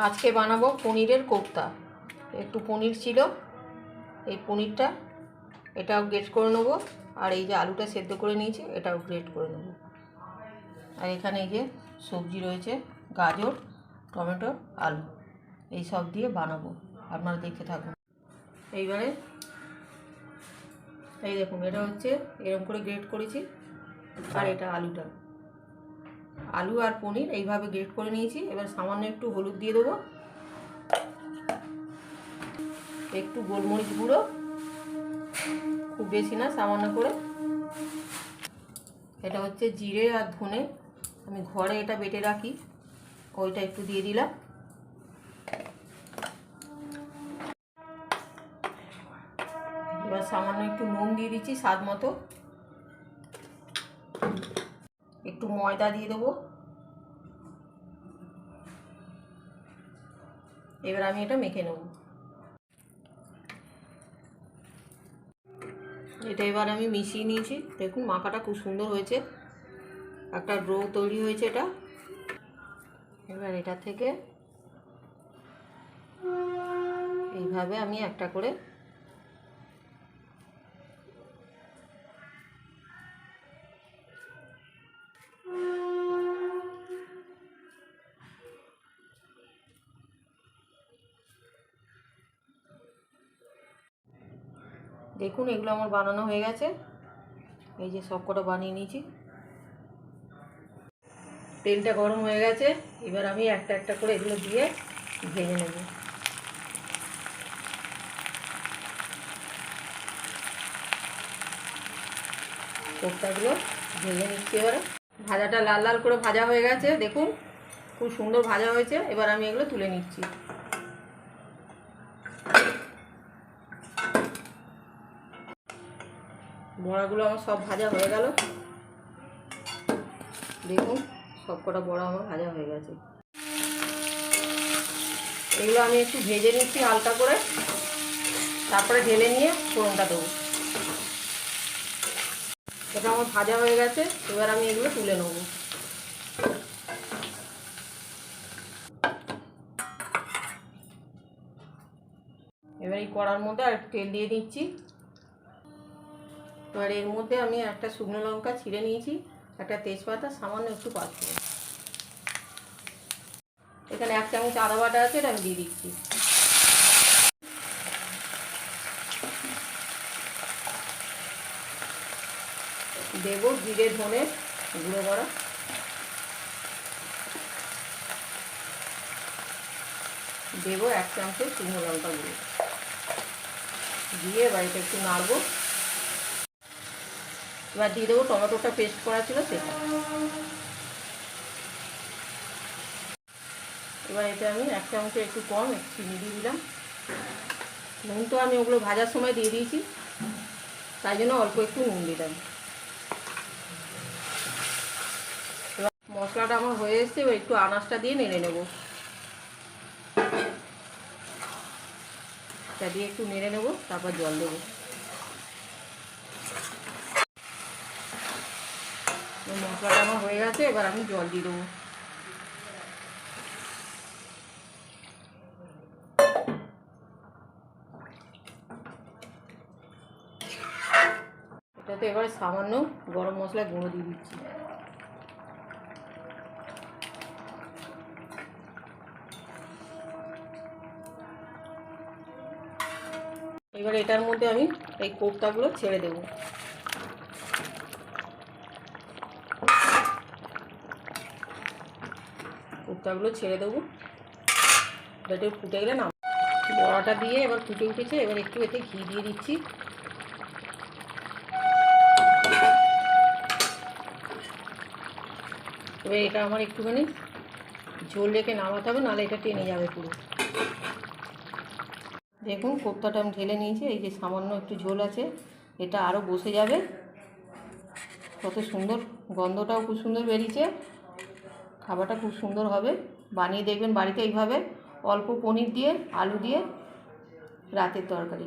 আজকে বানাবো পনিরের কোফতা। একটু পনির ছিল, এই পনিরটা এটাও গ্রেট করে নেবো, আর এই যে আলুটা সেদ্ধ করে নিয়েছি এটাও গ্রেট করে নেবো। আর এখানে এই যে সবজি রয়েছে, গাজর, টমেটো, আলু, এই সব দিয়ে বানাবো, আপনারা দেখতে থাকুন। এইবারে এই দেখুন, এটা হচ্ছে এরকম করে গ্রেট করেছি, আর এটা আলু আর পনির এইভাবে গ্রেট করে নিয়েছি। এবার সামান্য একটু হলুদ দিয়ে দেবো, একটু গোলমরিচ গুঁড়ো, খুব বেশি না, সামান্য করে। এটা হচ্ছে জিরে আর ধনে, আমি ঘরে এটা বেটে রাখি, ওইটা একটু দিয়ে দিলাম। এবার সামান্য একটু নুন দিয়ে দিচ্ছি স্বাদ মতো, একটু ময়দা দিয়ে দেবো। এবার আমি এটা মেখে নেব। এটা এবার আমি মিশিয়ে নিয়েছি, দেখুন মাখাটা খুব সুন্দর হয়েছে, একটা ডো তৈরি হয়েছে এটা। এবার এটা থেকে এইভাবে আমি একটা করে দেখুন, এগুলো আমার বানানো হয়ে গেছে। এই যে সব কটা বানিয়ে নিয়েছি। তেলটা গরম হয়ে গেছে, এবার আমি একটা একটা করে এগুলো দিয়ে ভেজে নেব। কোফতাগুলো ভেজে নিচ্ছি এবারে। ভাজাটা লাল লাল করে ভাজা হয়ে গেছে, দেখুন খুব সুন্দর ভাজা হয়েছে। এবার আমি এগুলো তুলে নিচ্ছি। বড়াগুলো আমার সব ভাজা হয়ে গেল, দেখুন সব কটা বড়া আমার ভাজা হয়ে গেছে। এগুলো আমি একটু ভেজে নিচ্ছি হালকা করে, তারপরে ঢেলে নিয়ে ফোড়নটা দেবো। এটা আমার ভাজা হয়ে গেছে, এবার আমি এগুলো তুলে নেব। এবার এই কড়ার মধ্যে আর একটু তেল দিয়ে দিচ্ছি। এবার এর মধ্যে আমি একটা শুকনো লঙ্কা ছিঁড়ে নিয়েছি, একটা তেজপাতা, সামান্য একটু পাঁচফোড়ন, এখানে 1 চামচ আদা বাটা আছে, এটা আমি দিয়ে দিচ্ছি। দেব জিরে ধনে গুঁড়ো করা, দেবো 1 চামচ শুকনো লঙ্কা গুঁড়ো দিয়ে এবার এটা একটু নাড়বো। এবার দিয়ে দেবো টমেটোটা পেস্ট করা ছিল সেটা। এবার এটা আমি 1 চামচের একটু কম একটু চিনি দিয়ে দিলাম। নুন তো আমি ওগুলো ভাজার সময় দিয়ে দিয়েছি, তাই জন্য অল্প একটু নুন দিলাম। এবার মশলাটা আমার হয়ে এসছে, এবার একটু আনাজটা দিয়ে নেড়ে নেব। এটা দিয়ে একটু নেড়ে নেব, তারপর জল দেবো। মশলাটা আমার হয়ে গেছে, এবার আমি জল দিয়ে দেবো। এটাতে এবারে সামান্য গরম মশলা গুঁড়ো দিয়ে দিচ্ছি। এবার এটার মধ্যে আমি এই কোফতাগুলো ছেড়ে দেবো। কোফতাগুলো ছেড়ে দেবো, এটা ফুটে গেলে না, বড়াটা দিয়ে এবার ফুটে উঠেছে। এবার একটু এতে ঘি দিয়ে দিচ্ছি। এবার এটা আমার একটুখানি ঝোল রেখে নামাতে হবে, নাহলে এটা টেনে যাবে পুরো। দেখুন কোফতাটা আমি ঢেলে নিয়েছি, এই যে সামান্য একটু ঝোল আছে, এটা আরও বসে যাবে। কত সুন্দর গন্ধটাও খুব সুন্দর বেরিয়েছে, খাবারটা খুব সুন্দর হবে। বানিয়ে দেখবেন বাড়িতে এইভাবে, অল্প পনির দিয়ে আলু দিয়ে রাতের তরকারি।